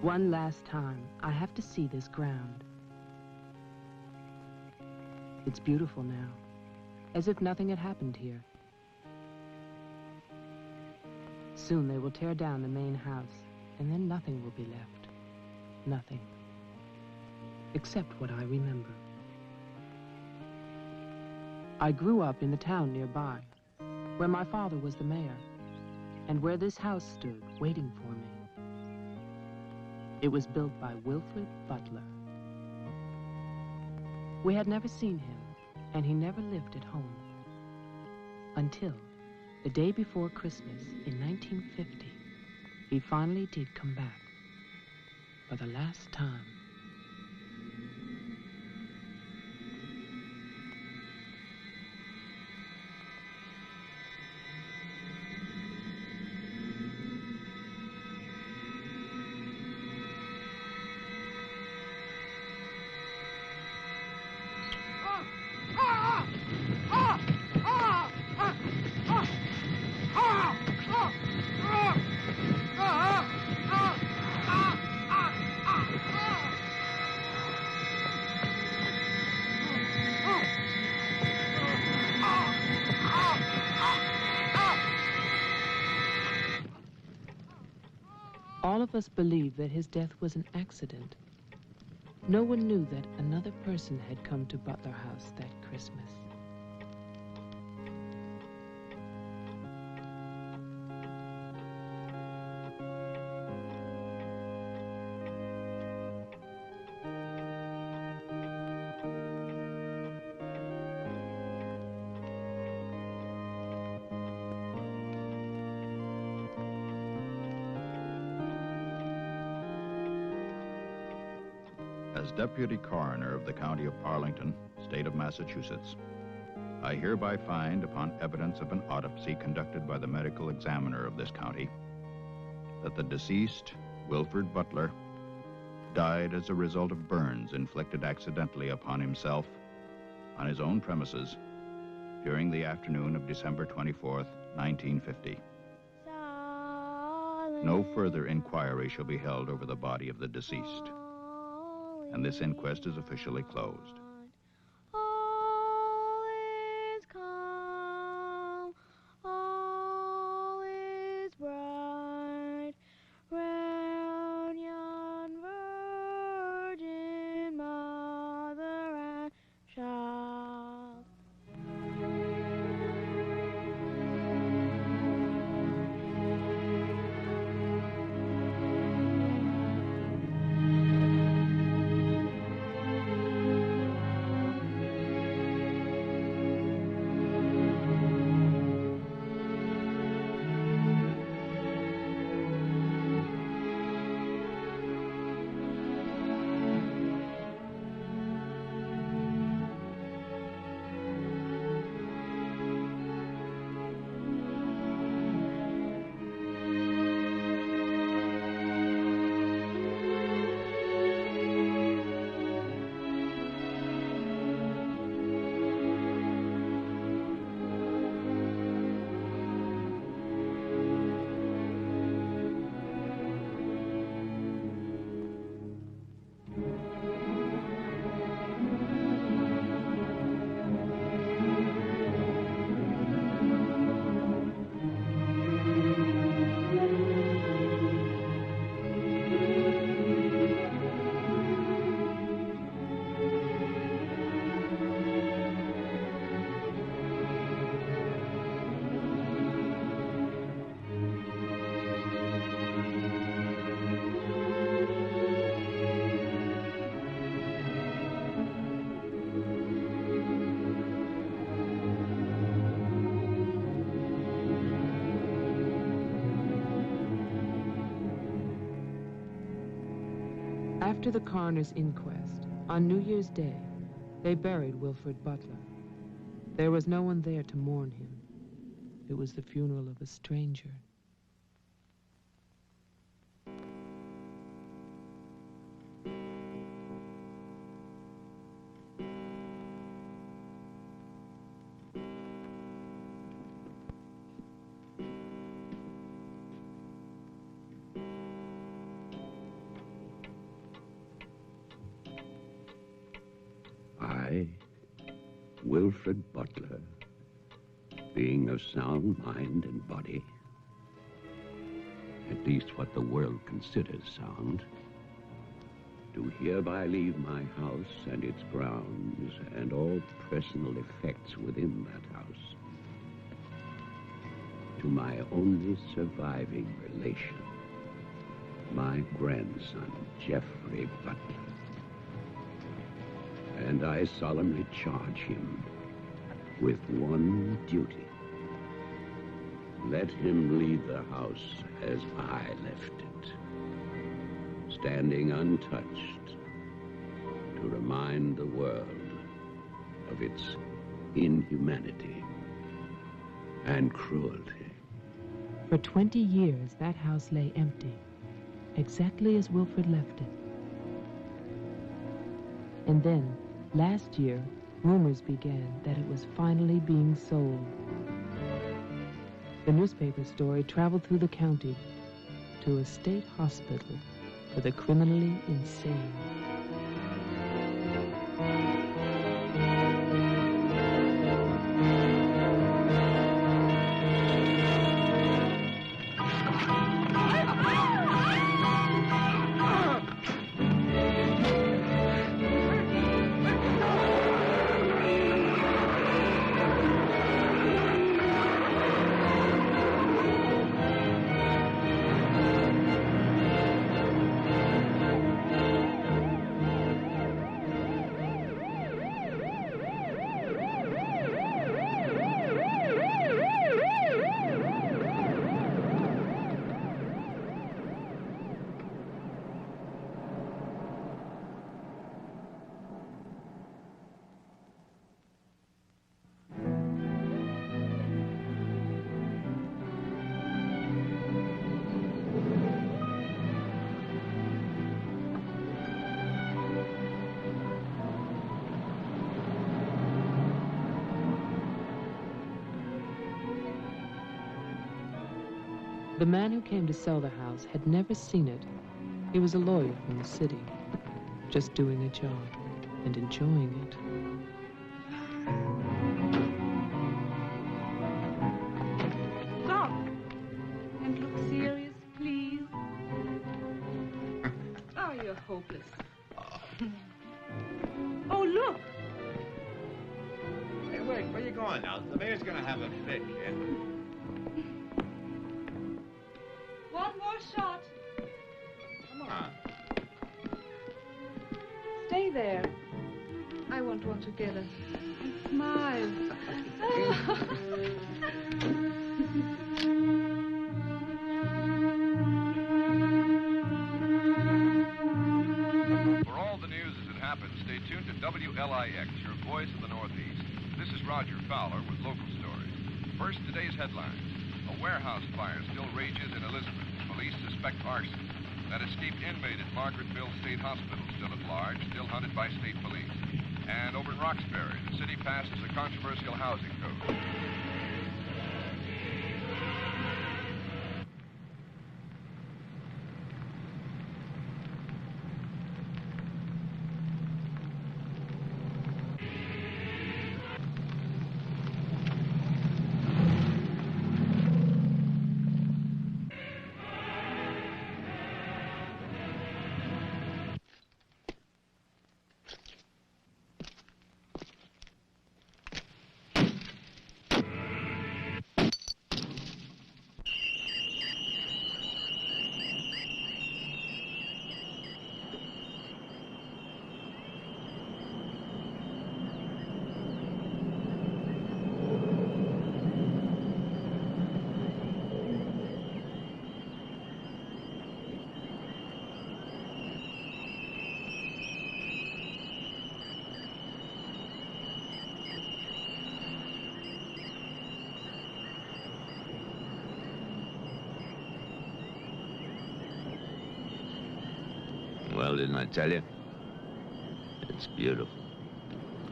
One last time, I have to see this ground. It's beautiful now, as if nothing had happened here. Soon they will tear down the main house, and then nothing will be left. Nothing. Except what I remember. I grew up in the town nearby, where my father was the mayor, and where this house stood, waiting for me. It was built by Wilfred Butler. We had never seen him, and he never lived at home. Until the day before Christmas in 1950, he finally did come back. For the last time. All of us believed that his death was an accident. No one knew that another person had come to Butler House that Christmas. As Deputy Coroner of the County of Arlington, State of Massachusetts, I hereby find, upon evidence of an autopsy conducted by the medical examiner of this county, that the deceased, Wilfred Butler, died as a result of burns inflicted accidentally upon himself on his own premises during the afternoon of December 24th, 1950. No further inquiry shall be held over the body of the deceased, and this inquest is officially closed. All is calm, all is bright, round yon virgin mother and child. After the coroner's inquest, on New Year's Day, they buried Wilfred Butler. There was no one there to mourn him. It was the funeral of a stranger. Wilfred Butler, being of sound mind and body, at least what the world considers sound, do hereby leave my house and its grounds and all personal effects within that house to my only surviving relation, my grandson, Geoffrey Butler. And I solemnly charge him with one duty. Let him leave the house as I left it, standing untouched to remind the world of its inhumanity and cruelty. For 20 years, that house lay empty, exactly as Wilfred left it. And then, last year, rumors began that it was finally being sold. The newspaper story traveled through the county to a state hospital for the criminally insane. The man who came to sell the house had never seen it. He was a lawyer from the city, just doing a job and enjoying it. Stop and look serious, please. Oh, you're hopeless. Oh, look. Hey, wait, where you going now? The mayor's gonna have a fit, kid. One more shot. Come on. Stay there. I want one together. And smile. For all the news as it happens, stay tuned to WLIX, your voice of the Northeast. This is Roger Fowler with local stories. First, today's headlines. A warehouse fire still rages in Elizabeth. Police suspect arson. That escaped inmate at Margaretville State Hospital still at large, still hunted by state police. And over in Roxbury, the city passes a controversial housing code. Well, didn't I tell you? It's beautiful.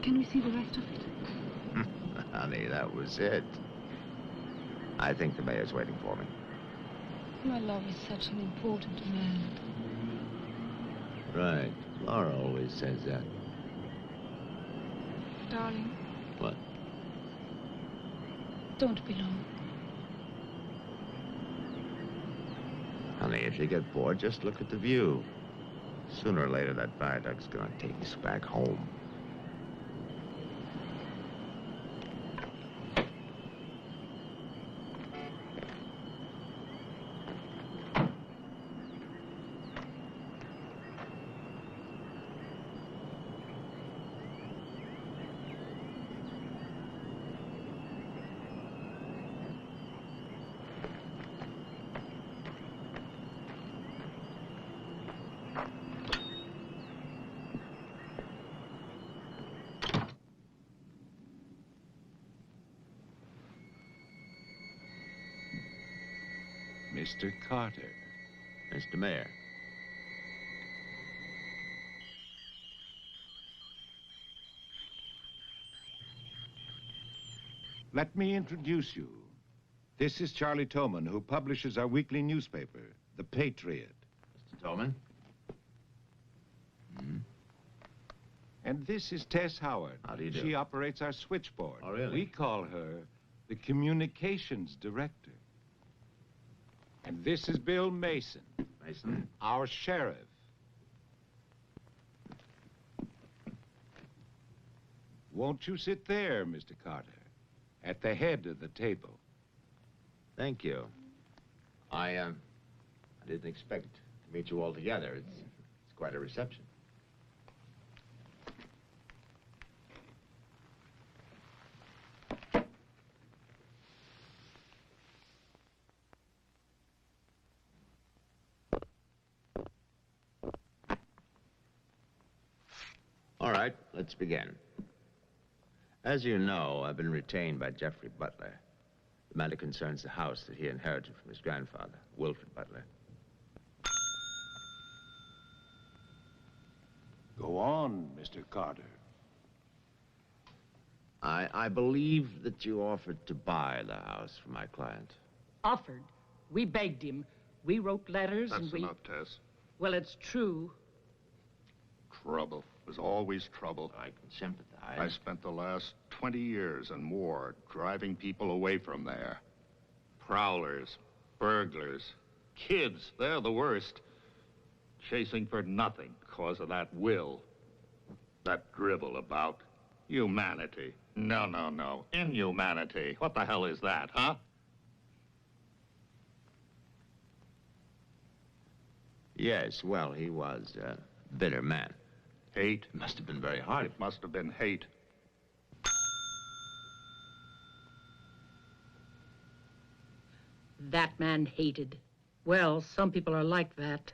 Can we see the rest of it? Honey, that was it. I think the mayor's waiting for me. My love is such an important man. Right. Laura always says that. Darling, What? Don't be long. Honey, if you get bored, just look at the view. Sooner or later, that viaduct's gonna take us back home. Mr. Carter. Mr. Mayor. Let me introduce you. This is Charlie Toman, who publishes our weekly newspaper, The Patriot. Mr. Tolman. And this is Tess Howard. How do you do? She operates our switchboard. Oh, really? We call her the communications director. And this is Bill Mason, Mason. our sheriff. Won't you sit there, Mr. Carter, at the head of the table? Thank you. I didn't expect to meet you all together. It's quite a reception. All right, let's begin. As you know, I've been retained by Jeffrey Butler. The matter concerns the house that he inherited from his grandfather, Wilfred Butler. Go on, Mr. Carter. I believe that you offered to buy the house for my client. Offered. We begged him. We wrote letters and That's we... enough, Tess. Well, it's true. Trouble. There's always trouble. I can sympathize. I spent the last 20 years and more driving people away from there. Prowlers, burglars, kids, they're the worst. Chasing for nothing because of that will. That drivel about humanity. No, no, no. Inhumanity. What the hell is that, huh? Yes, well, he was a bitter man. Hate. It must have been very hard. It must have been hate. That man hated. Well, some people are like that.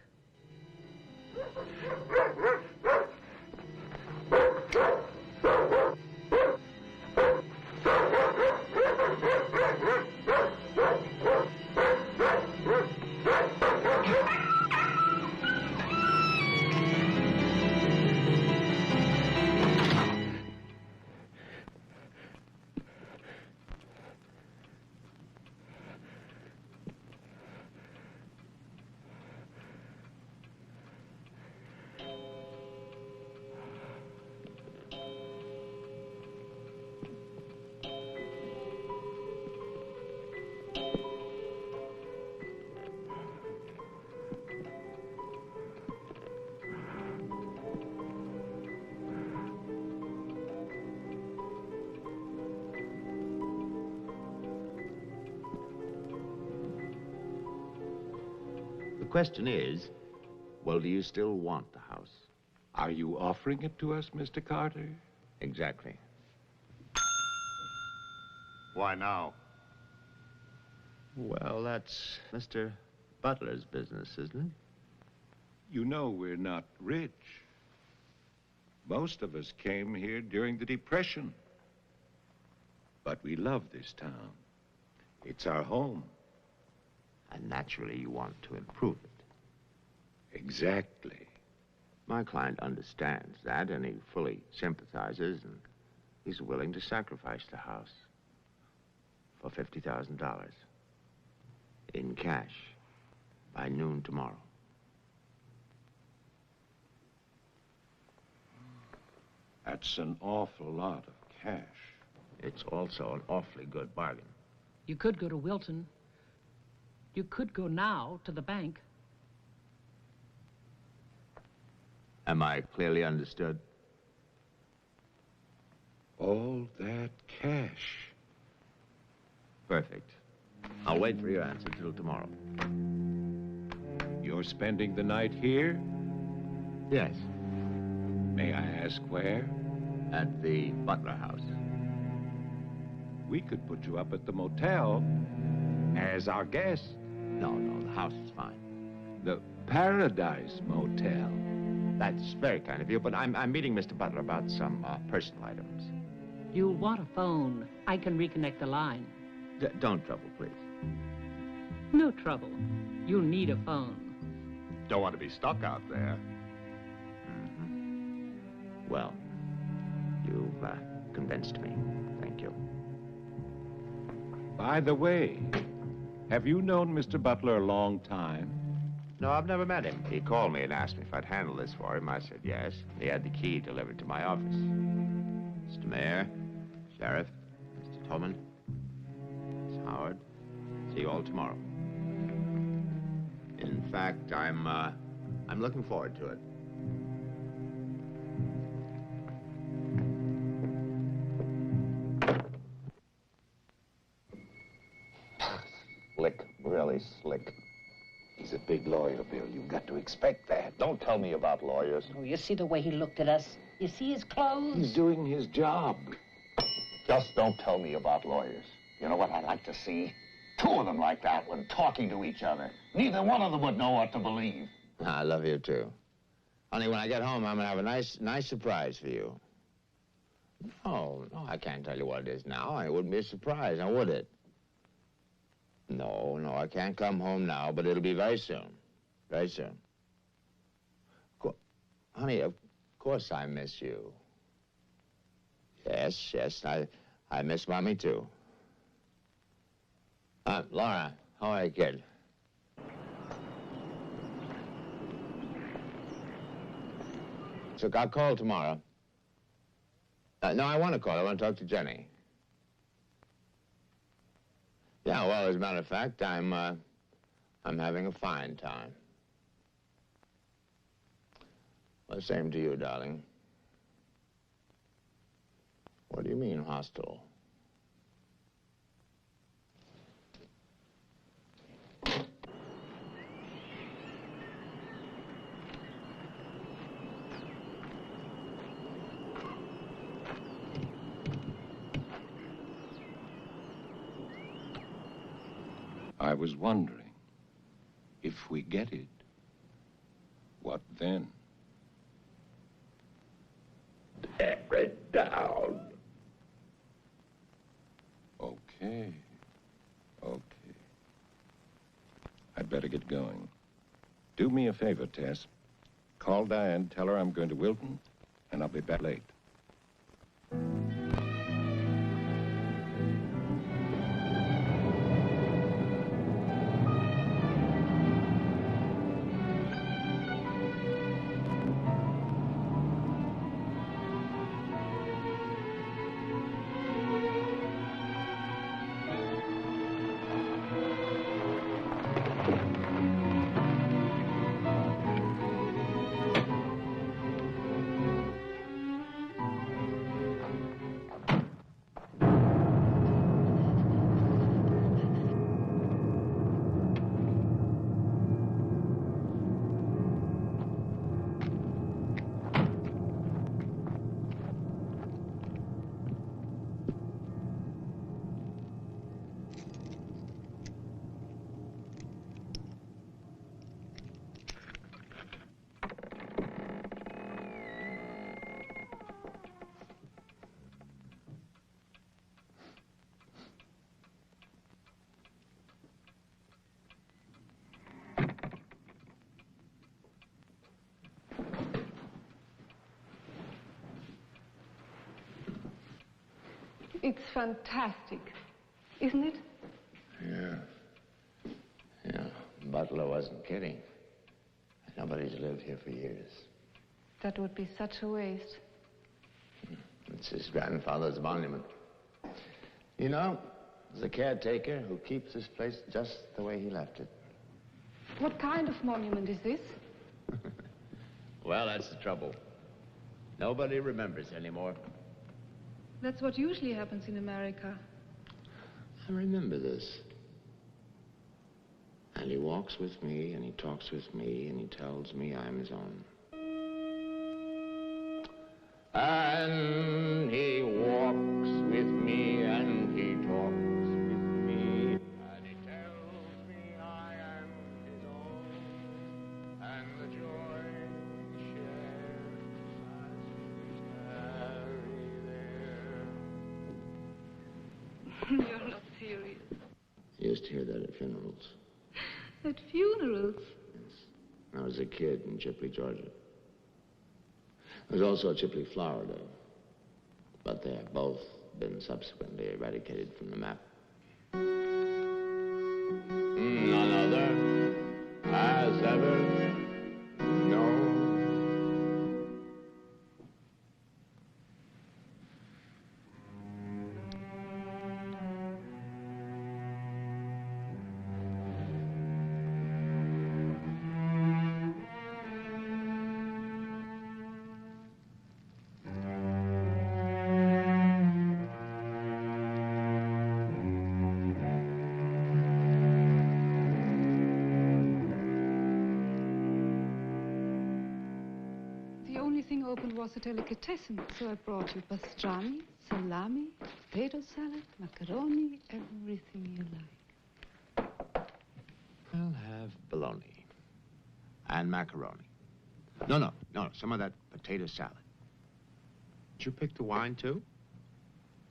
The question is, well, do you still want the house? Are you offering it to us, Mr. Carter? Exactly. Why now? Well, that's Mr. Butler's business, isn't it? You know we're not rich. Most of us came here during the Depression. But we love this town. It's our home. And naturally, you want to improve it. Exactly. My client understands that, and he fully sympathizes, and he's willing to sacrifice the house for $50,000 in cash by noon tomorrow. That's an awful lot of cash. It's also an awfully good bargain. You could go to Wilton. You could go now to the bank. Am I clearly understood? All that cash. Perfect. I'll wait for your answer till tomorrow. You're spending the night here? Yes. May I ask where? At the Butler House. We could put you up at the motel as our guest. No, the house is fine. The Paradise Motel. That's very kind of you, but I'm meeting Mr. Butler about some personal items. You'll want a phone. I can reconnect the line. Don't trouble, please. No trouble. You'll need a phone. Don't want to be stuck out there. Mm-hmm. Well, you've convinced me. Thank you. By the way, have you known Mr. Butler a long time? No, I've never met him. He called me and asked me if I'd handle this for him. I said yes. He had the key delivered to my office. Mr. Mayor, Sheriff, Mr. Tolman, Miss Howard, see you all tomorrow. In fact, I'm looking forward to it. Slick, really slick. He's a big lawyer, Bill. You've got to expect that. Don't tell me about lawyers. Oh, you see the way he looked at us? You see his clothes? He's doing his job. Just don't tell me about lawyers. You know what I'd like to see? Two of them like that one talking to each other. Neither one of them would know what to believe. I love you, too. Honey, when I get home, I'm going to have a nice surprise for you. No, I can't tell you what it is now. It wouldn't be a surprise, now would it? No, I can't come home now, but it'll be very soon. Very soon. Honey, of course I miss you. Yes, I miss Mommy, too. Laura, how are you, kid? So I'll call tomorrow. No, I want to call. I want to talk to Jenny. Yeah, well, as a matter of fact, I'm having a fine time. Well, same to you, darling. What do you mean, hostile? I was wondering, if we get it, what then? Tear it down. Okay. I'd better get going. Do me a favor, Tess. Call Diane, tell her I'm going to Wilton, and I'll be back late. It's fantastic, isn't it? Yeah. Butler wasn't kidding. Nobody's lived here for years. That would be such a waste. It's his grandfather's monument. You know, The caretaker who keeps this place just the way he left it. What kind of monument is this? Well, that's the trouble. Nobody remembers anymore. That's what usually happens in America. I remember this. And he walks with me, and he talks with me, and he tells me I'm his own. And he walks with me, and he talks with me, and he tells me I am his own, and the joy he shares as we tarry there. You're not serious. I used to hear that at funerals. At funerals? Yes. I was a kid in Chipley, Georgia. There's also a Chipley, Florida. But they have both been subsequently eradicated from the map. None other has ever known. Was a delicatessen, so I brought you pastrami, salami, potato salad, macaroni, everything you like. I'll have bologna and macaroni. No, some of that potato salad. Did you pick the wine, too?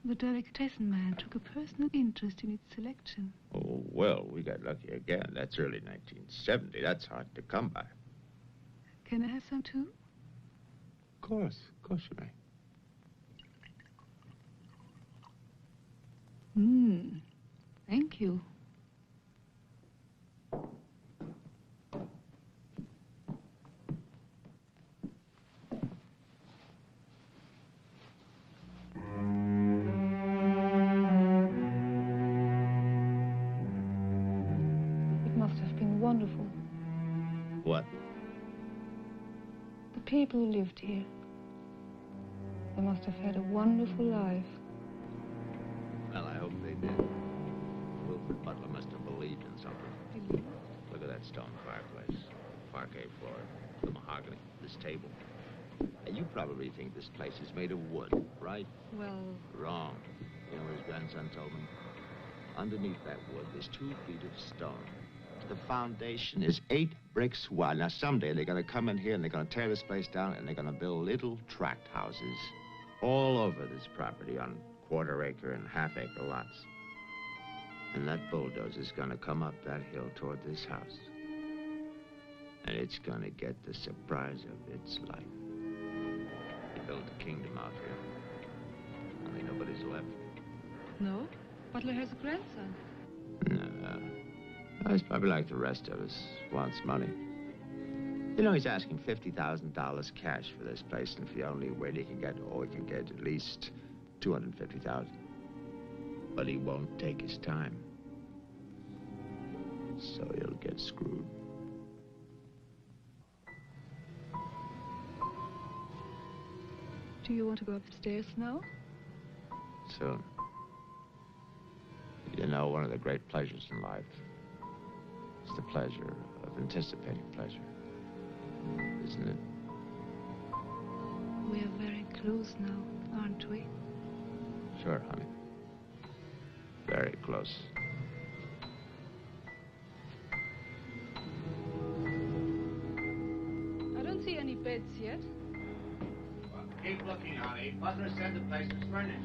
The delicatessen man took a personal interest in its selection. Oh, well, we got lucky again. That's early 1970. That's hard to come by. Can I have some, too? Of course you may. Thank you. It must have been wonderful. What? The people who lived here. They must have had a wonderful life. Well, I hope they did. Wilfred Butler must have believed in something. Look at that stone fireplace, parquet floor, the mahogany, this table. And you probably think this place is made of wood, right? Well... Wrong. You know what his grandson told me? Underneath that wood, there's 2 feet of stone. The foundation is 8 bricks wide. Now, someday they're going to come in here and they're going to tear this place down and they're going to build little tract houses all over this property on quarter-acre and half-acre lots. And that bulldozer's going to come up that hill toward this house. And it's going to get the surprise of its life. They built a kingdom out here. Only nobody's left. No? Butler has a grandson. No. He's probably like the rest of us, wants money. You know, he's asking $50,000 cash for this place, and if the only way he can get at least $250,000. But he won't take his time. So he'll get screwed. Do you want to go upstairs now? Soon. You know, one of the great pleasures in life is the pleasure of anticipating pleasure. Isn't it? We are very close now, aren't we? Sure, honey. Very close. I don't see any beds yet. Well, keep looking, honey. Butler said the place was furnished.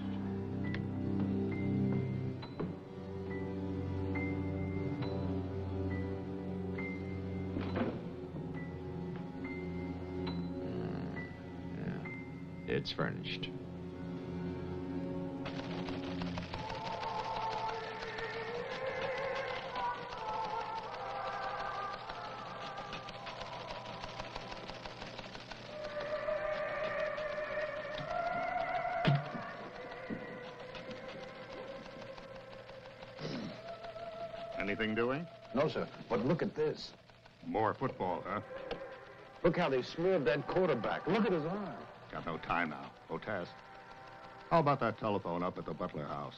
It's furnished. Anything doing? No, sir. But look at this. More football, huh? Look how they smeared that quarterback. Look at his arm. Got no time now. Otes. How about that telephone up at the Butler house?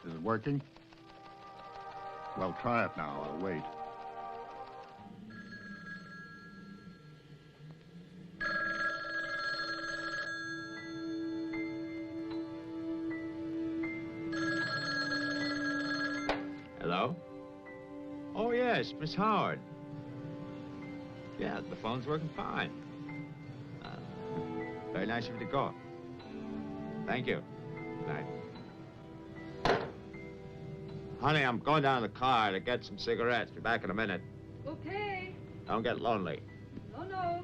Is it working? Well, try it now. I'll wait. Hello? Oh, yes, Miss Howard. Yeah, the phone's working fine. Very nice of you to call. Thank you. Good night. Honey, I'm going down to the car to get some cigarettes. Be back in a minute. Okay. Don't get lonely. No, no.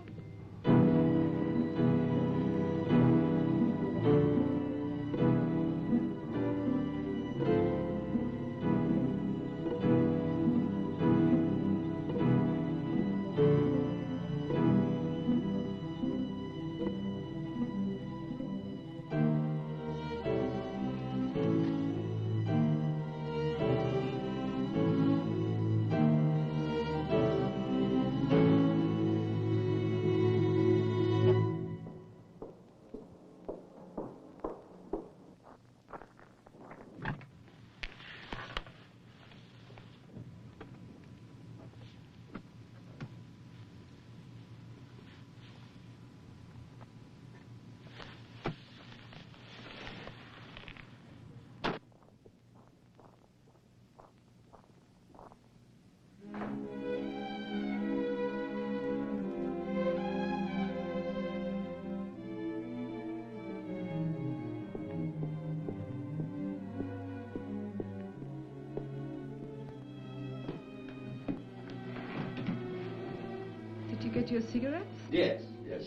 Did you get your cigarettes? Yes,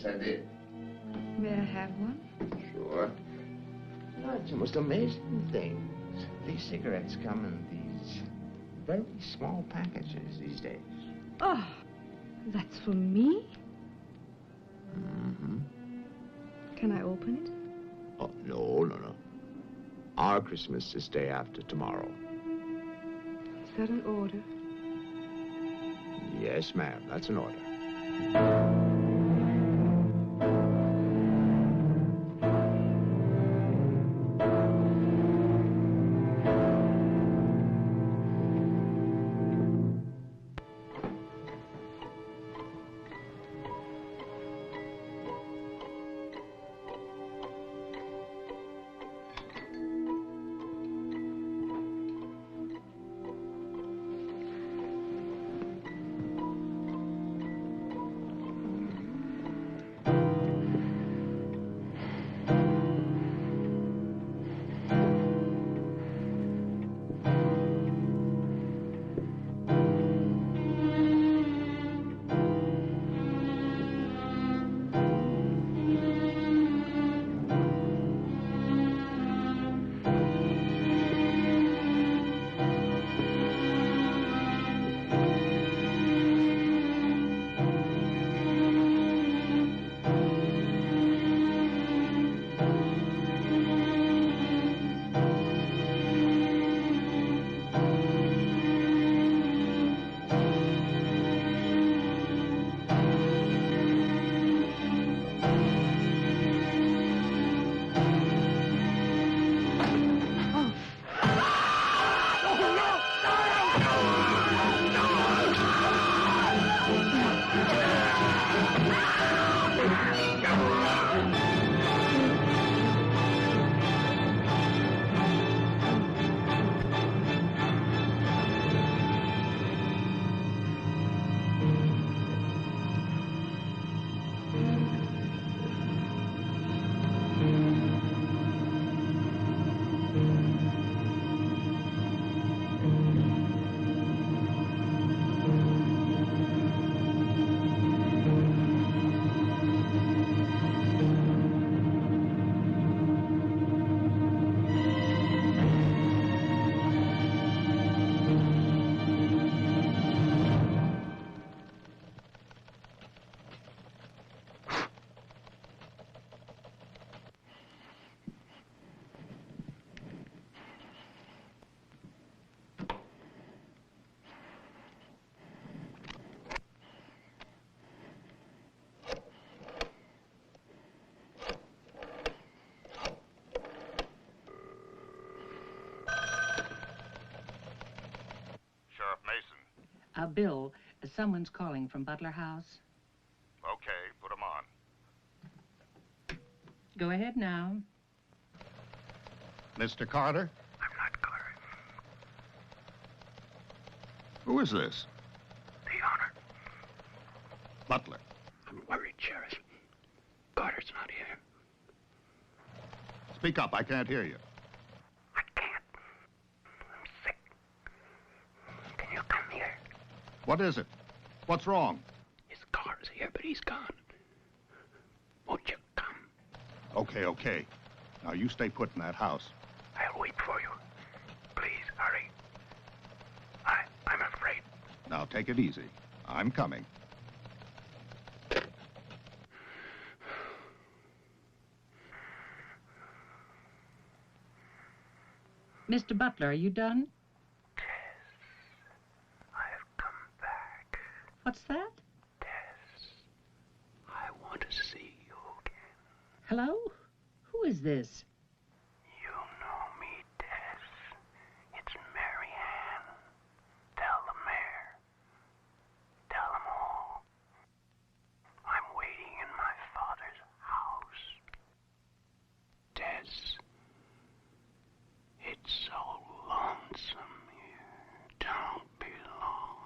I did. May I have one? Sure. You know, it's the most amazing things. These cigarettes come in these very small packages these days. Oh, that's for me? Mm-hmm. Can I open it? Oh, no. Our Christmas is day after tomorrow. Is that an order? Yes, ma'am, that's an order. Bill, someone's calling from Butler House. Okay, put him on. Go ahead now. Mr. Carter? I'm not Carter. Who is this? The owner. Butler. I'm worried, Sheriff. Carter's not here. Speak up, I can't hear you. I can't. I'm sick. Can you come here? What is it? What's wrong? His car's here, but he's gone. Won't you come? Okay, okay. Now you stay put in that house. I'll wait for you. Please, hurry. I'm afraid. Now take it easy. I'm coming. Mr. Butler, are you done? I've come back. What's that? Tess, I want to see you again. Hello? Who is this? You know me, Tess. It's Mary Ann. Tell the mayor. Tell them all. I'm waiting in my father's house. Tess, it's so lonesome here. Don't be long.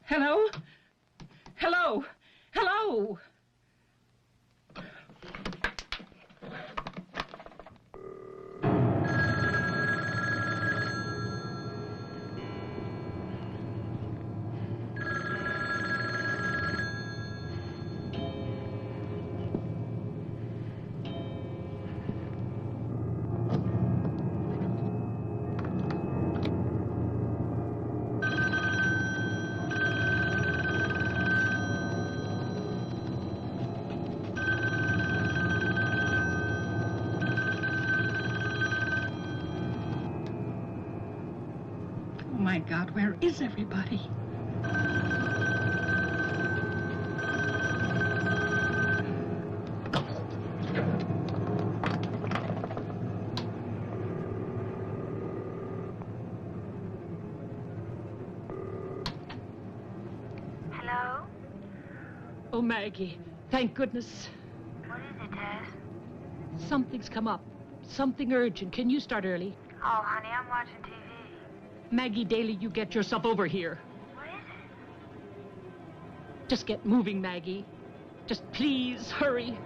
Hello? Hello? Hello? Oh, my God, where is everybody? Hello? Oh, Maggie, thank goodness. What is it, Tess? Something's come up. Something urgent. Can you start early? Oh, honey, I'm watching TV. Maggie Daly, you get yourself over here. What is it? Just get moving, Maggie. Just please hurry.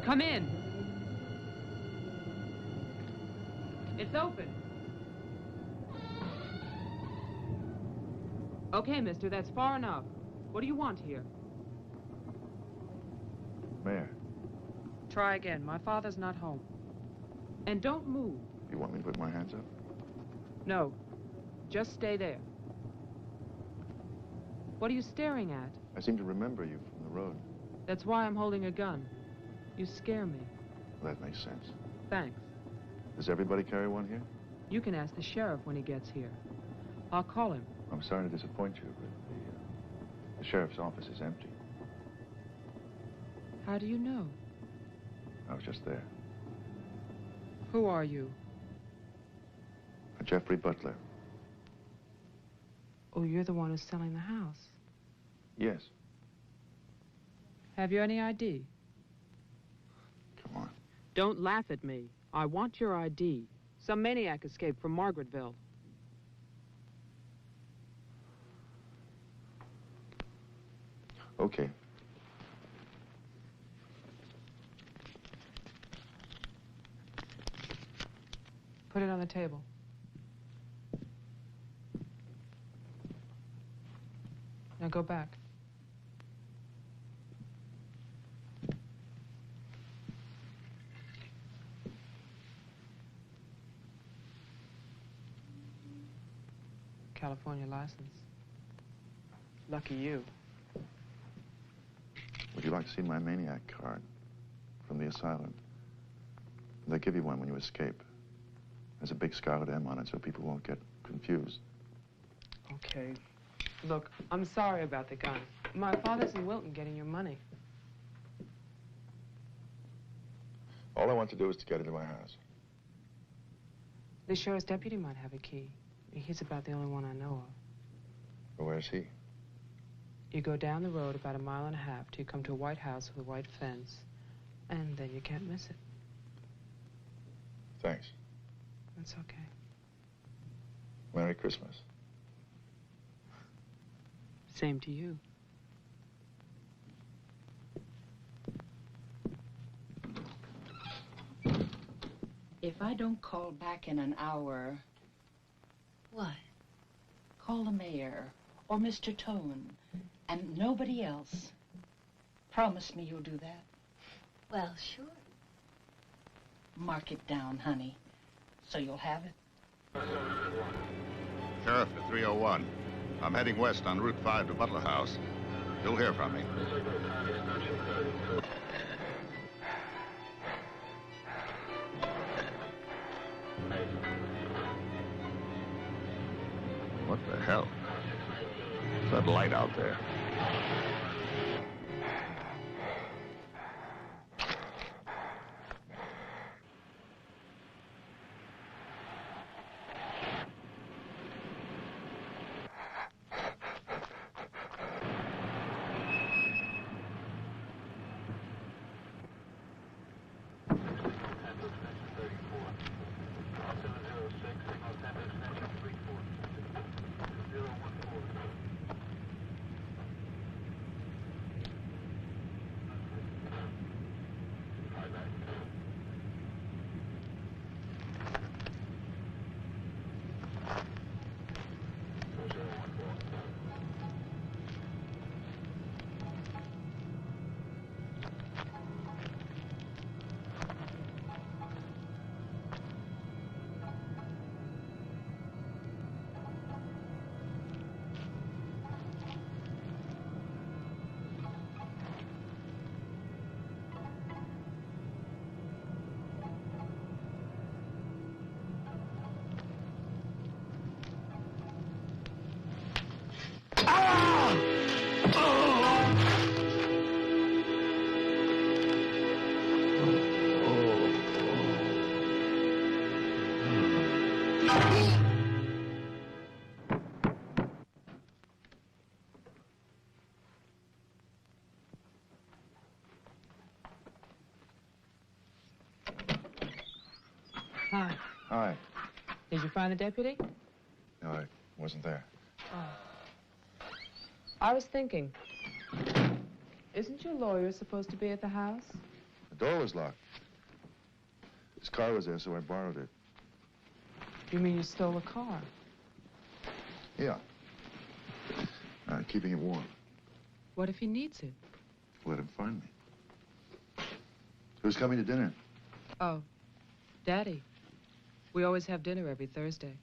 Come in. It's open. Okay, mister, that's far enough. What do you want here? Mayor, Try again. My father's not home. And don't move. you want me to put my hands up? No. Just stay there. What are you staring at? I seem to remember you from the road. That's why I'm holding a gun. You scare me. That makes sense. Thanks. Does everybody carry one here? You can ask the sheriff when he gets here. I'll call him. I'm sorry to disappoint you, but the sheriff's office is empty. How do you know? I was just there. Who are you? Jeffrey Butler. Oh, you're the one who's selling the house. Yes. Have you any ID? Come on. Don't laugh at me. I want your ID. Some maniac escaped from Margaretville. Okay. Put it on the table. Now go back. California license. Lucky you. Would you like to see my maniac card from the asylum? They give you one when you escape. There's a big scarlet M on it so people won't get confused. Okay. Look, I'm sorry about the gun. My father's in Wilton getting your money. All I want to do is to get into my house. The sheriff's deputy might have a key. He's about the only one I know of. Well, where's he? You go down the road about 1.5 miles till you come to a white house with a white fence, and then you can't miss it. Thanks. That's okay. Merry Christmas. Same to you. If I don't call back in an hour... What? Call the mayor or Mr. Tone and nobody else. Promise me you'll do that. Well, sure. Mark it down, honey, so you'll have it. Sheriff at 301. I'm heading west on Route 5 to Butler House. You'll hear from me. What the hell? What's that light out there? Hi. Hi. Did you find the deputy? No, I wasn't there. Oh. I was thinking, isn't your lawyer supposed to be at the house? The door was locked. His car was there, so I borrowed it. You mean you stole a car? Yeah. Keeping it warm. What if he needs it? Let him find me. Who's coming to dinner? Oh, Daddy. We always have dinner every Thursday.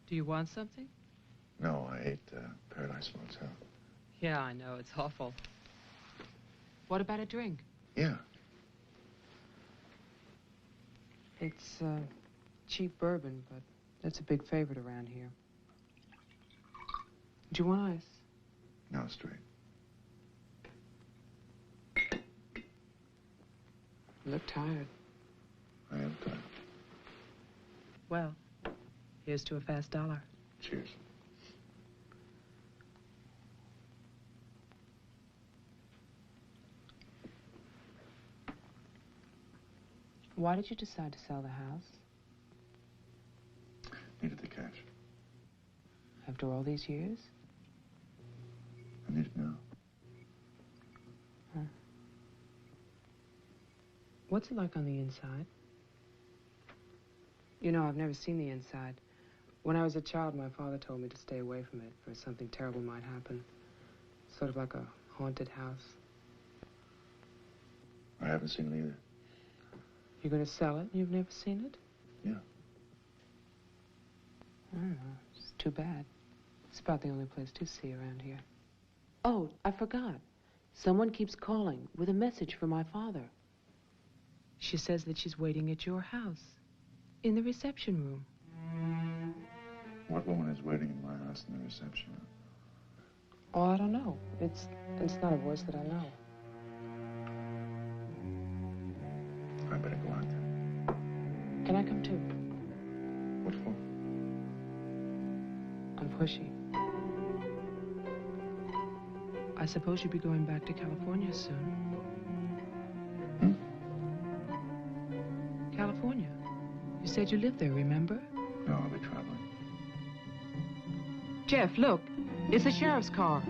Do you want something? No, I ate Paradise Motel. Yeah, I know. It's awful. What about a drink? Yeah. It's cheap bourbon, but that's a big favorite around here. Do you want ice? No, straight. You look tired. I am tired. Well, here's to a fast dollar. Cheers. Why did you decide to sell the house? Needed the cash. After all these years? I need it now. Huh. What's it like on the inside? You know, I've never seen the inside. When I was a child, my father told me to stay away from it, for something terrible might happen. Sort of like a haunted house. I haven't seen it either. You're going to sell it? You've never seen it? Yeah. I don't know. It's too bad. It's about the only place to see around here. Oh, I forgot. Someone keeps calling with a message for my father. She says that she's waiting at your house, in the reception room. What woman is waiting in my house in the reception room? Oh, I don't know. It's not a voice that I know. I better go out there. Can I come too? What for? I'm pushy. I suppose you'll be going back to California soon. California? You said you lived there, remember? No, I'll be traveling. Jeff, look. It's the sheriff's car.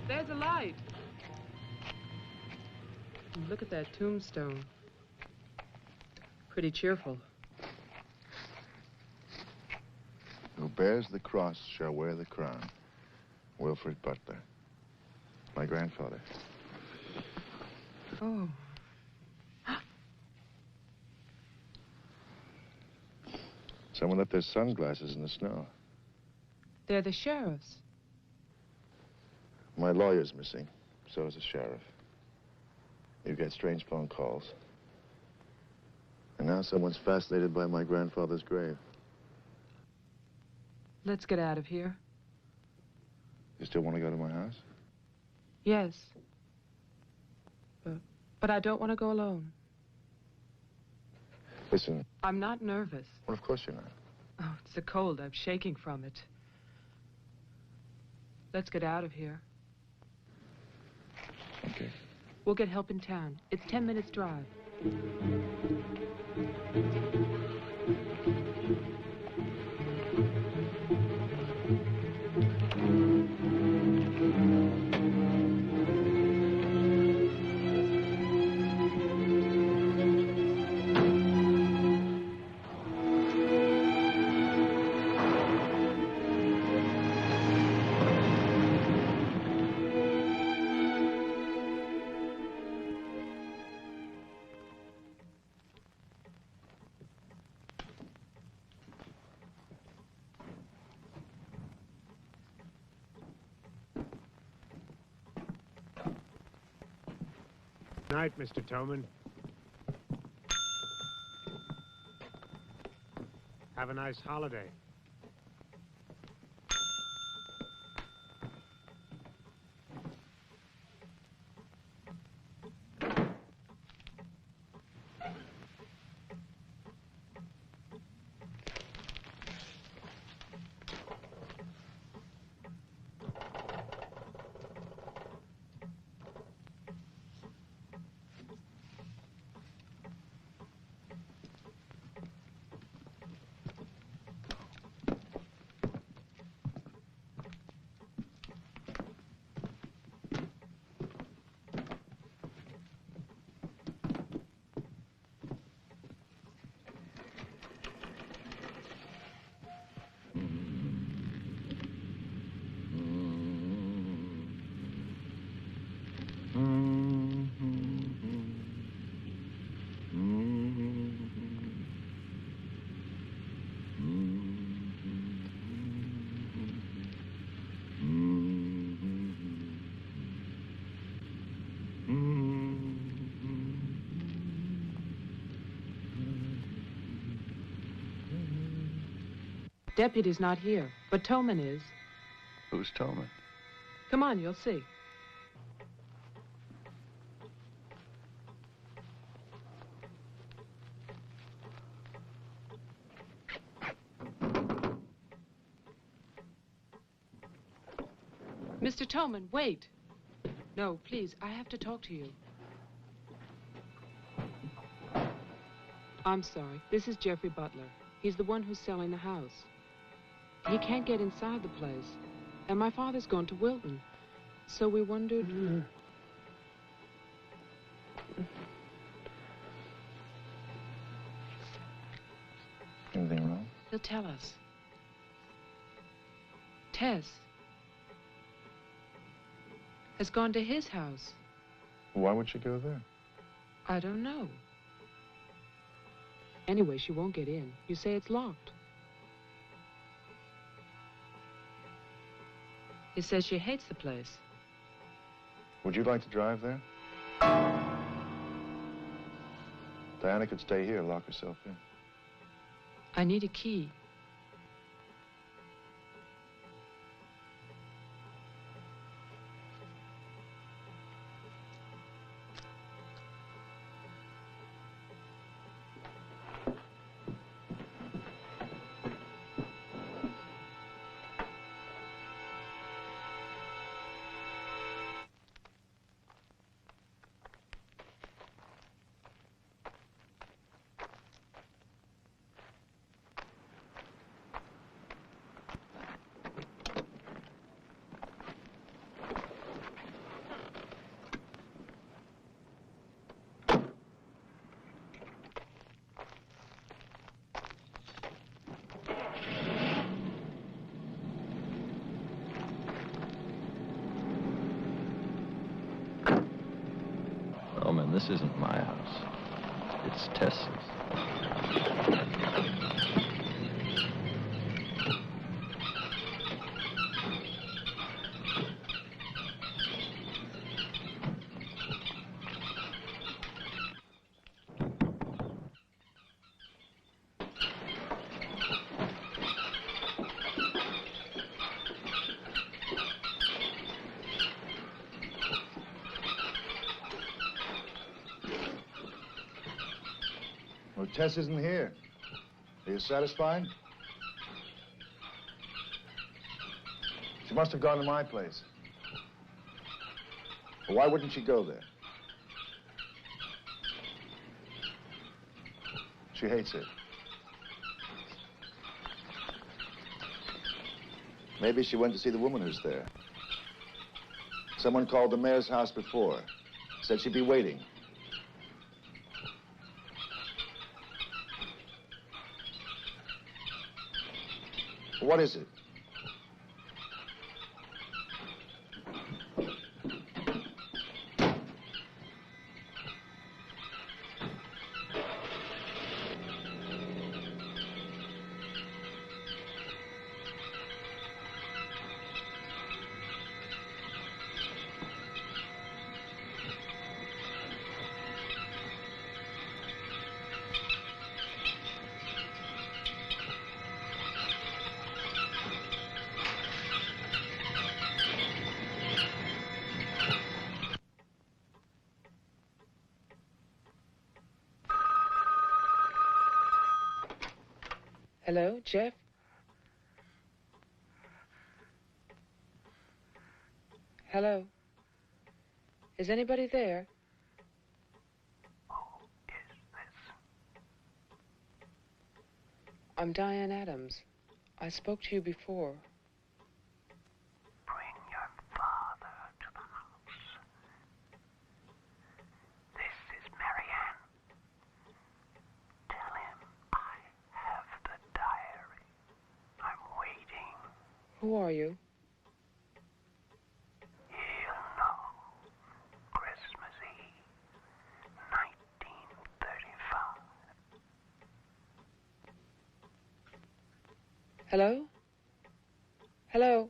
There's a light. Look at that tombstone. Pretty cheerful. Who bears the cross shall wear the crown. Wilfred Butler. My grandfather. Oh. Someone left their sunglasses in the snow. They're the sheriff's. My lawyer's missing. So is the sheriff. You get strange phone calls. And now someone's fascinated by my grandfather's grave. Let's get out of here. You still want to go to my house? Yes. But I don't want to go alone. Listen. I'm not nervous. Well, of course you're not. Oh, it's the cold. I'm shaking from it. Let's get out of here. Okay. We'll get help in town. It's 10 minutes drive. Night, Mr. Toman. Have a nice holiday. Deputy's not here, but Toman is. Who's Toman? Come on, you'll see. Mr. Toman, wait. No, please, I have to talk to you. I'm sorry. This is Jeffrey Butler. He's the one who's selling the house. He can't get inside the place. And my father's gone to Wilton. So we wondered... Anything wrong? He'll tell us. Tess has gone to his house. Why would she go there? I don't know. Anyway, she won't get in. You say it's locked. He says she hates the place. Would you like to drive there? Diana could stay here and lock herself in. I need a key. Oh, man, this isn't my house. It's Tess's. Well, Tess isn't here. Are you satisfied? She must have gone to my place. Well, why wouldn't she go there? She hates it. Maybe she went to see the woman who's there. Someone called the mayor's house before. Said she'd be waiting. What is it? Hello, Jeff? Hello? Is anybody there? Who is this? I'm Diane Adams. I spoke to you before. Bring your father to the house. This is Marianne. Tell him I have the diary. I'm waiting. Who are you? He'll know. Christmas Eve, 1935. Hello? Hello?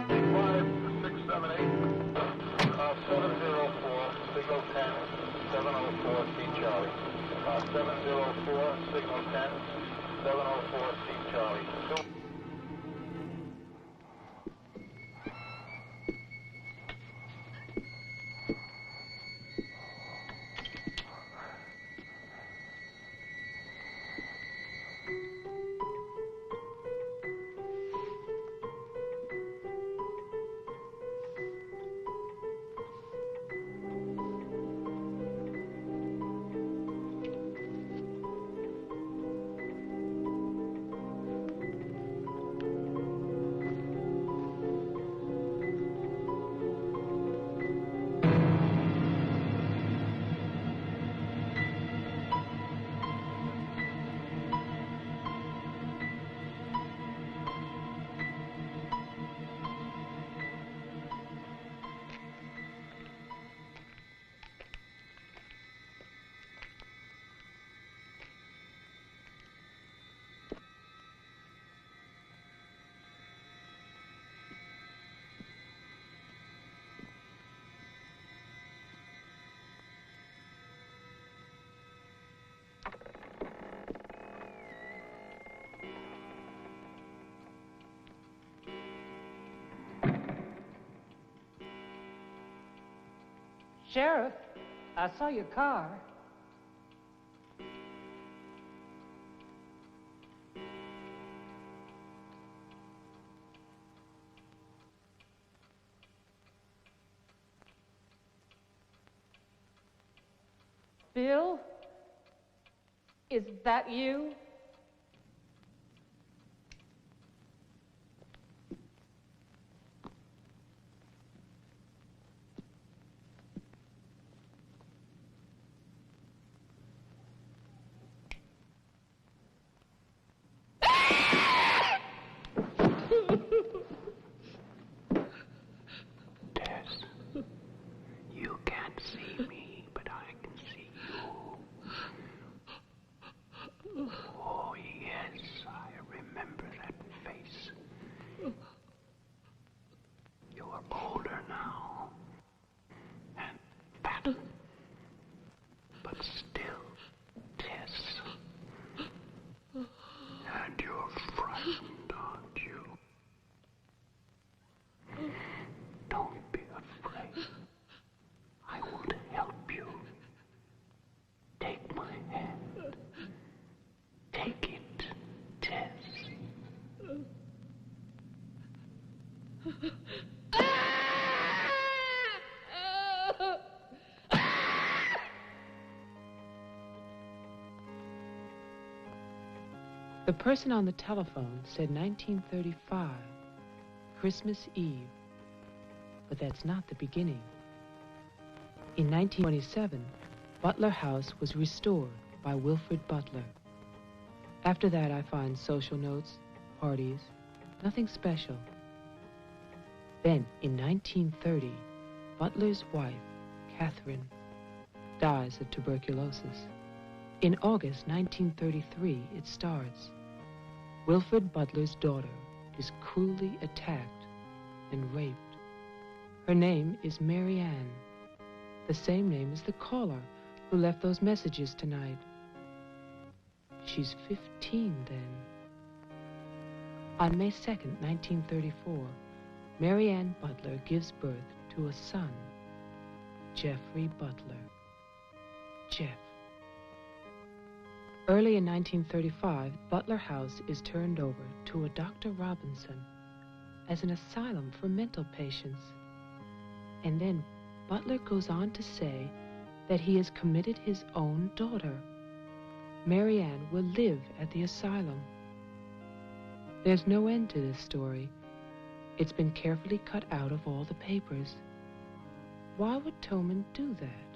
Be quiet for 704C Charlie. 704, signal 10, 704C Charlie. Sheriff, I saw your car. Bill? Is that you? You can't see me, but I can see you. Oh, yes, I remember that face. You're older now. And fat. But still, Tess. And you're frightened, aren't you? Don't be afraid. I want to help you. Take my hand. Take it, Tess. The person on the telephone said 1935, Christmas Eve. But that's not the beginning. In 1927, Butler House was restored by Wilfred Butler. After that, I find social notes, parties, nothing special. Then, in 1930, Butler's wife, Catherine, dies of tuberculosis. In August 1933, it starts. Wilfred Butler's daughter is cruelly attacked and raped. Her name is Mary Ann, the same name as the caller who left those messages tonight. She's 15 then. On May 2nd, 1934, Mary Ann Butler gives birth to a son, Jeffrey Butler. Jeff. Early in 1935, Butler House is turned over to a Dr. Robinson as an asylum for mental patients. And then Butler goes on to say that he has committed his own daughter. Mary Ann will live at the asylum. There's no end to this story. It's been carefully cut out of all the papers. Why would Toman do that?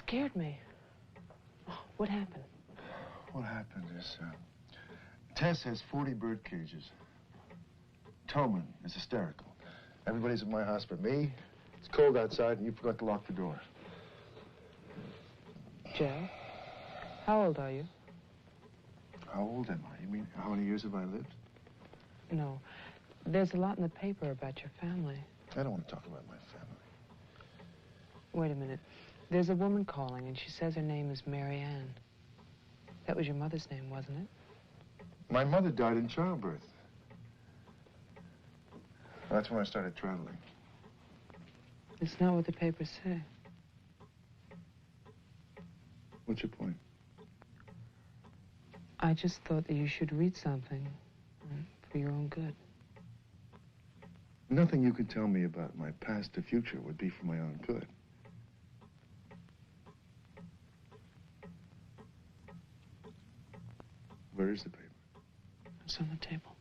scared me. Oh, what happened? What happened is, Tess has 40 bird cages. Toman is hysterical. Everybody's at my house but me. It's cold outside and you forgot to lock the door. Jeff, how old are you? How old am I? You mean, how many years have I lived? No. There's a lot in the paper about your family. I don't want to talk about my family. Wait a minute. There's a woman calling, and she says her name is Mary Ann. That was your mother's name, wasn't it? My mother died in childbirth. That's when I started traveling. It's not what the papers say. What's your point? I just thought that you should read something for your own good. Nothing you could tell me about my past or future would be for my own good. Where is the paper? It's on the table.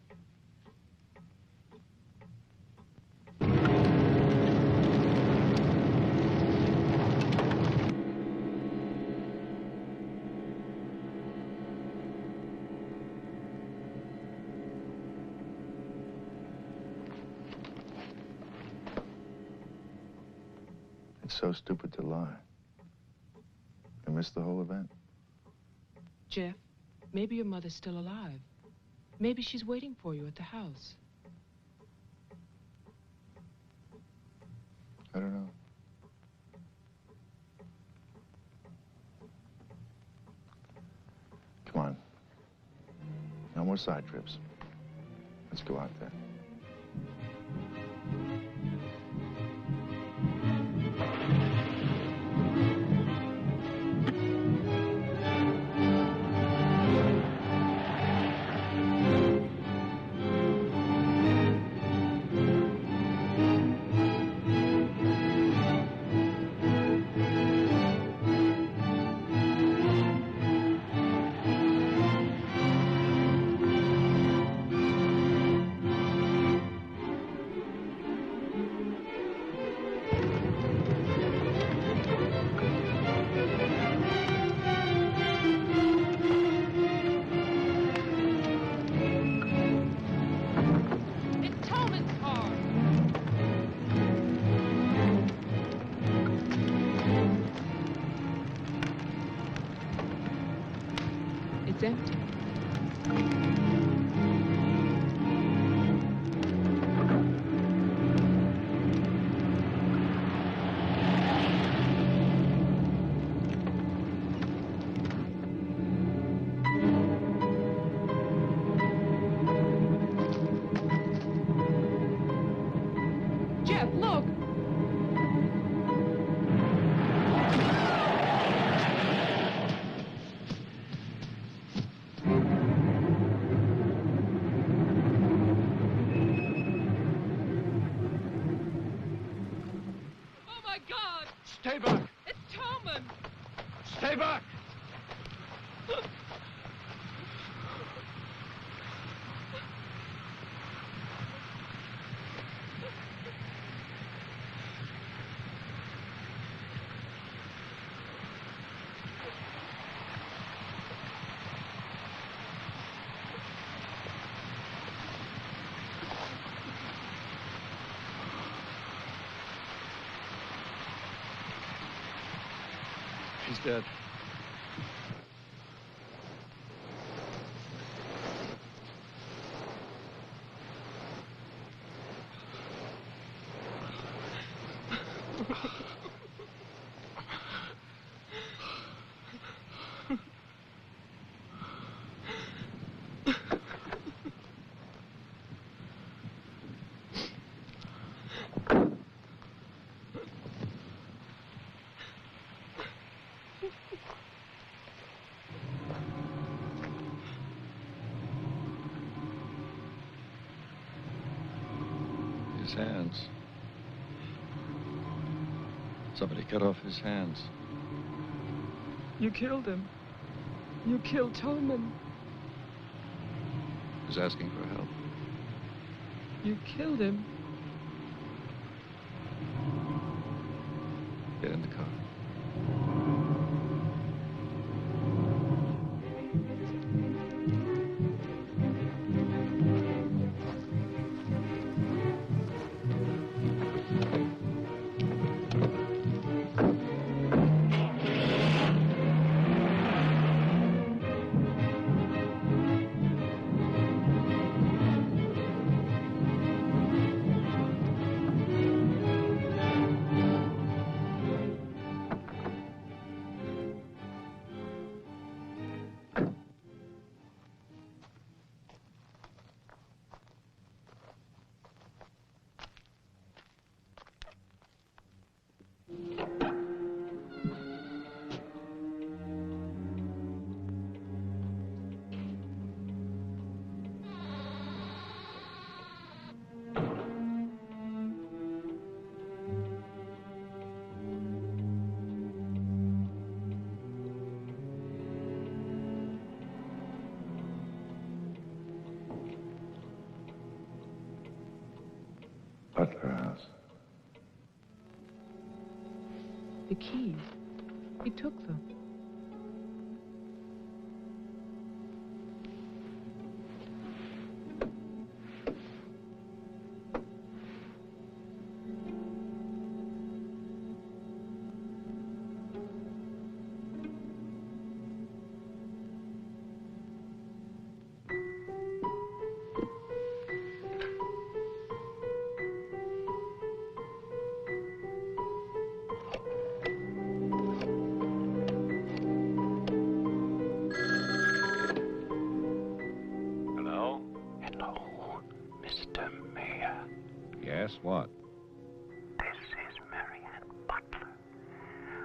It's so stupid to lie. I missed the whole event. Jeff, maybe your mother's still alive. Maybe she's waiting for you at the house. I don't know. Come on. No more side trips. Let's go out there. It's empty. Jeff, look! Stay back! It's Toman! Stay back! He's dead. His hands. Somebody cut off his hands. You killed him. You killed Toman. He's asking for help. You killed him. Get in the car. Butler House. The keys. He took them. Yes, what? This is Marianne Butler.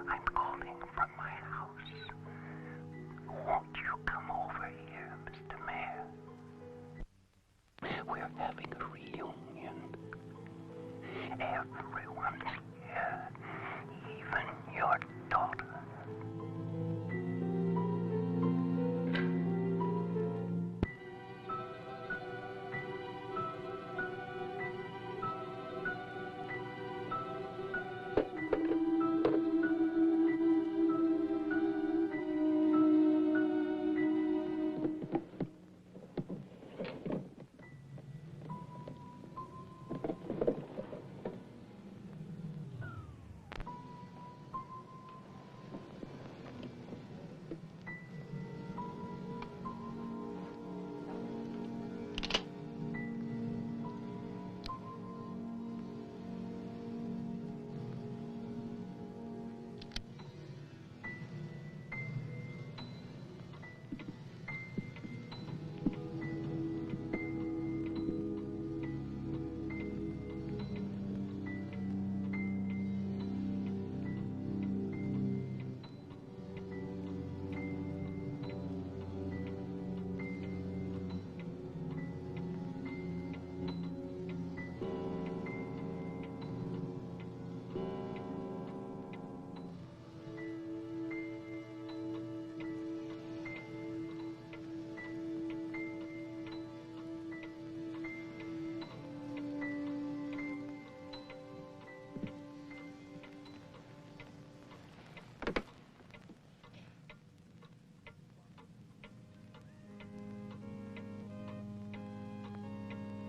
I'm calling from my house. Won't you come over here, Mr. Mayor? We're having a reunion. Everyone's here, even your daughter.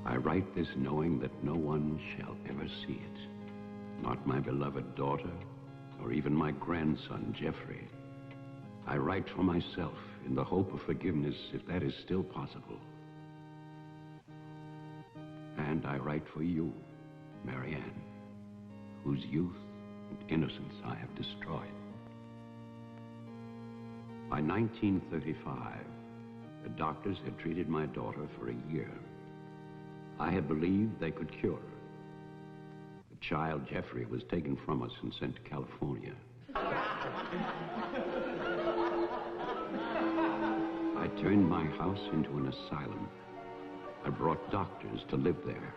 I write this knowing that no one shall ever see it. Not my beloved daughter, or even my grandson, Jeffrey. I write for myself in the hope of forgiveness, if that is still possible. And I write for you, Marianne, whose youth and innocence I have destroyed. By 1935, the doctors had treated my daughter for a year. I had believed they could cure her. The child, Jeffrey, was taken from us and sent to California. I turned my house into an asylum. I brought doctors to live there.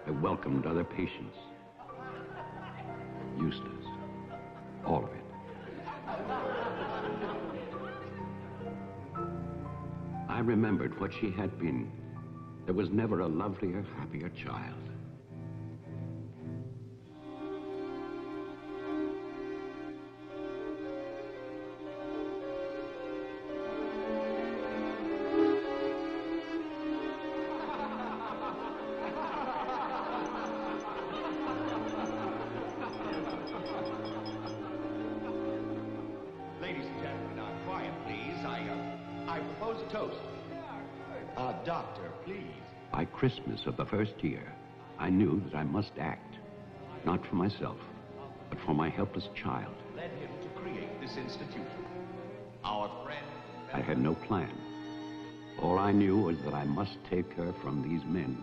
I welcomed other patients. Useless. All of it. I remembered what she had been. There was never a lovelier, happier child. Ladies and gentlemen, quiet, please. I propose a toast. Doctor, please. By Christmas of the first year, I knew that I must act, not for myself, but for my helpless child. Led him to create this institution. Our friend... I had no plan. All I knew was that I must take her from these men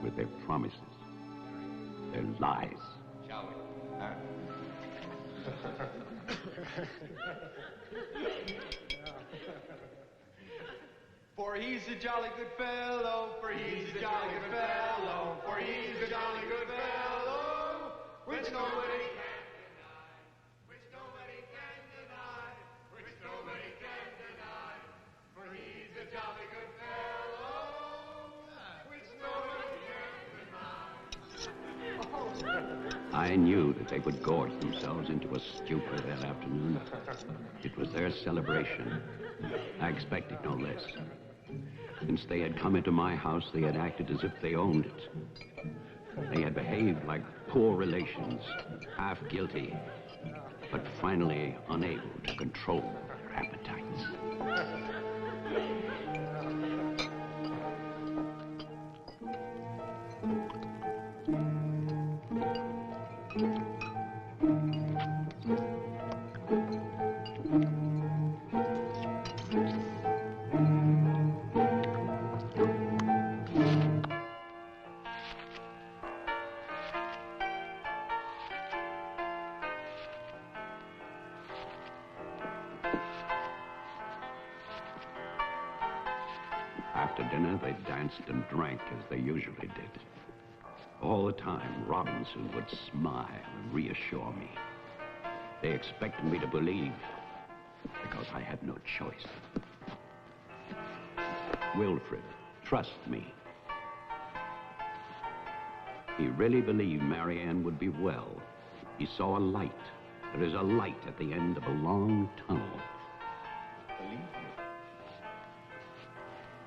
with their promises, their lies. Shall we? For he's a jolly good fellow, for he's a jolly good fellow, for he's a jolly good fellow, which nobody can deny, which nobody can deny, which nobody can deny, for he's a jolly good fellow, which nobody can deny. I knew that they would gorge themselves into a stupor that afternoon. It was their celebration. I expected no less. Since they had come into my house, they had acted as if they owned it. They had behaved like poor relations, half guilty, but finally unable to control their appetites. After dinner, they danced and drank as they usually did. All the time, Robinson would smile and reassure me. They expected me to believe, because I had no choice. Wilfred, trust me. He really believed Marianne would be well. He saw a light. There is a light at the end of a long tunnel. Believe me.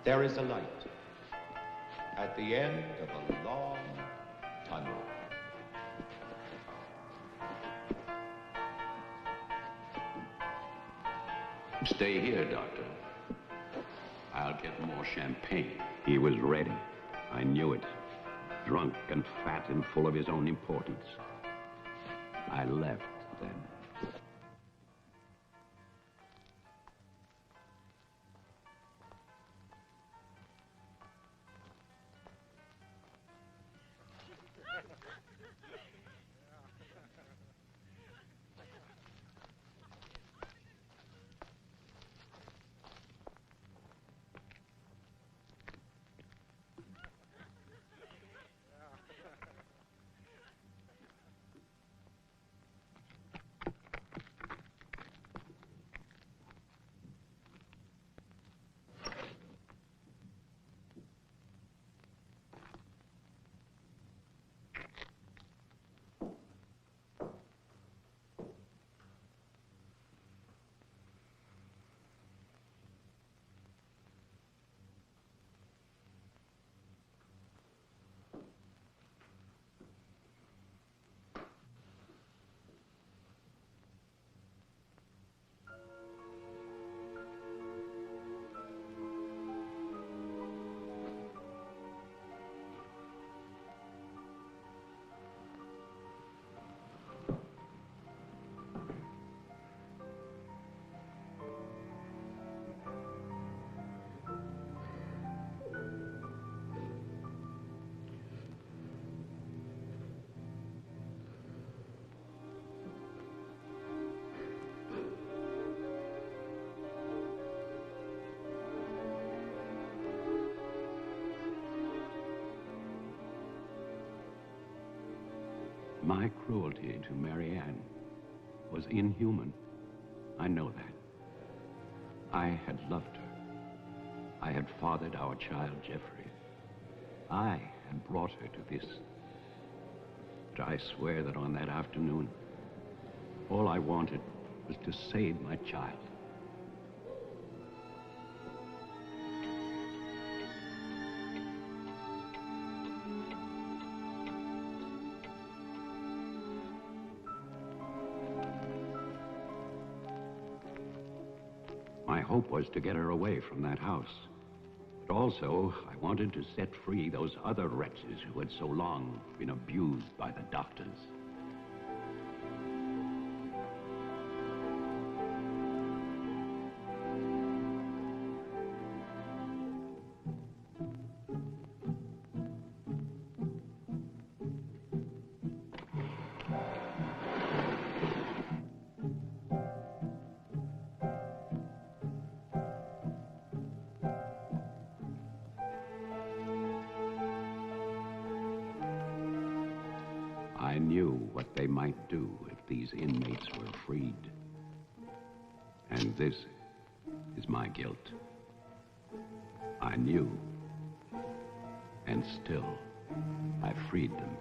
There is a light at the end of a long tunnel. Stay here, Doctor. I'll get more champagne. He was ready. I knew it. Drunk and fat and full of his own importance. I left then. My cruelty to Marianne was inhuman. I know that. I had loved her. I had fathered our child, Jeffrey. I had brought her to this. But I swear that on that afternoon, all I wanted was to save my child. My hope was to get her away from that house. But also, I wanted to set free those other wretches who had so long been abused by the doctors. I knew what they might do if these inmates were freed. And this is my guilt. I knew, and still I freed them.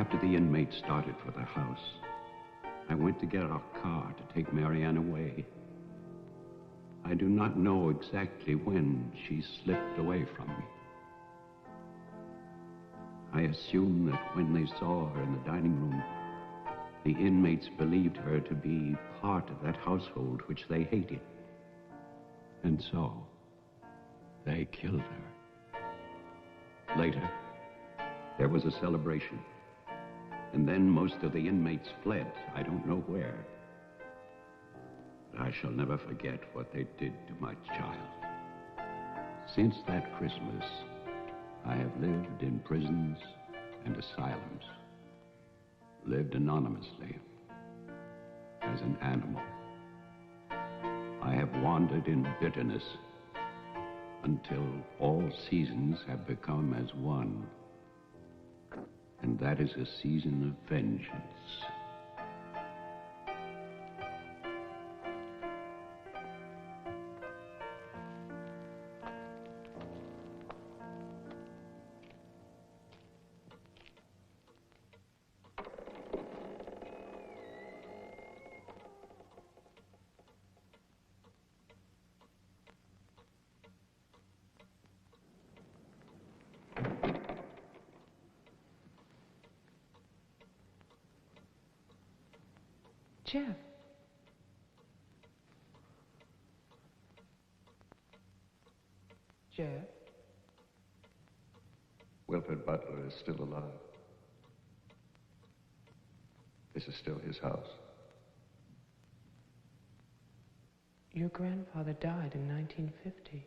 After the inmates started for the house, I went to get our car to take Marianne away. I do not know exactly when she slipped away from me. I assume that when they saw her in the dining room, the inmates believed her to be part of that household which they hated. And so, they killed her. Later, there was a celebration. And then most of the inmates fled. I don't know where. But I shall never forget what they did to my child. Since that Christmas, I have lived in prisons and asylums. Lived anonymously, as an animal. I have wandered in bitterness until all seasons have become as one. And that is a season of vengeance. Jeff. Jeff? Wilfred Butler is still alive. This is still his house. Your grandfather died in 1950.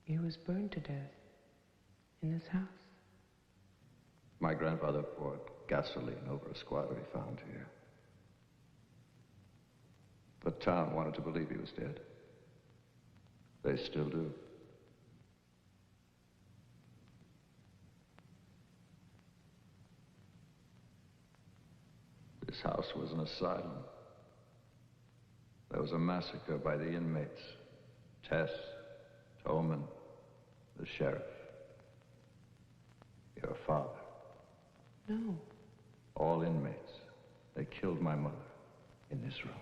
He was burned to death in this house. My grandfather poured gasoline over a squatter he found here. The town wanted to believe he was dead. They still do. This house was an asylum. There was a massacre by the inmates. Tess, Tolman, the sheriff. Your father. No. All inmates. They killed my mother in this room.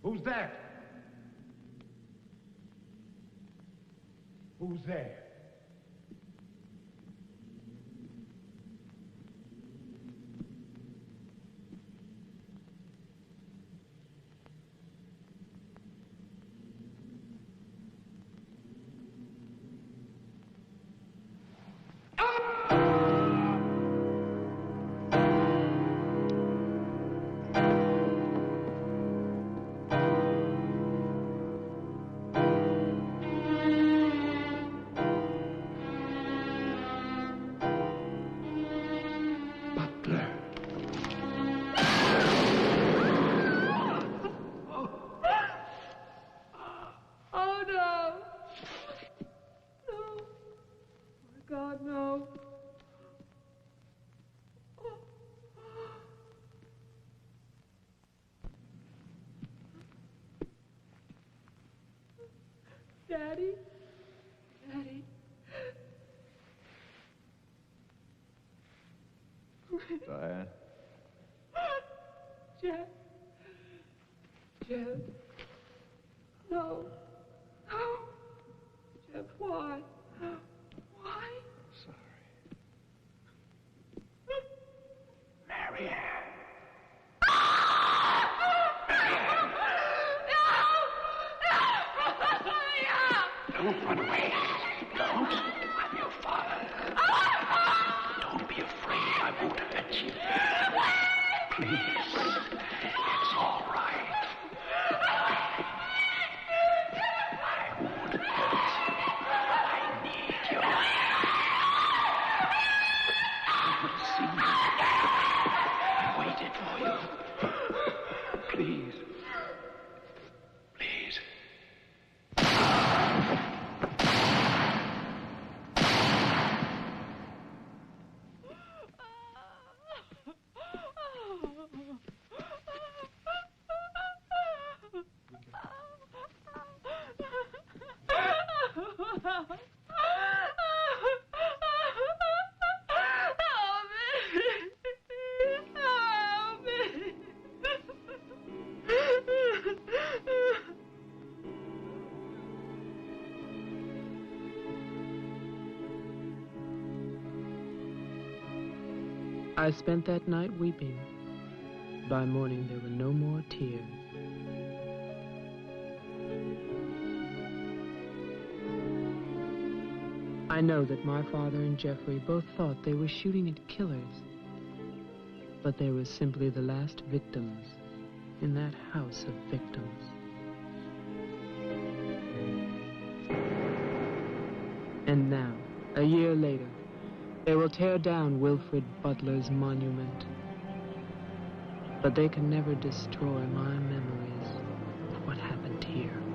Who's that? Who's there? Daddy? Daddy? Diane? Jeff? Jeff? No. No. Jeff, why? Why? Marianne. Don't run away. Don't. I'm your father. Don't be afraid. I won't hurt you. Please. It's all right. I won't hurt you. I need you. I could see you. I waited for you. I spent that night weeping. By morning, there were no more tears. I know that my father and Jeffrey both thought they were shooting at killers, but they were simply the last victims in that house of victims. And now, a year later, they will tear down Wilfred Butler's monument. But they can never destroy my memories of what happened here.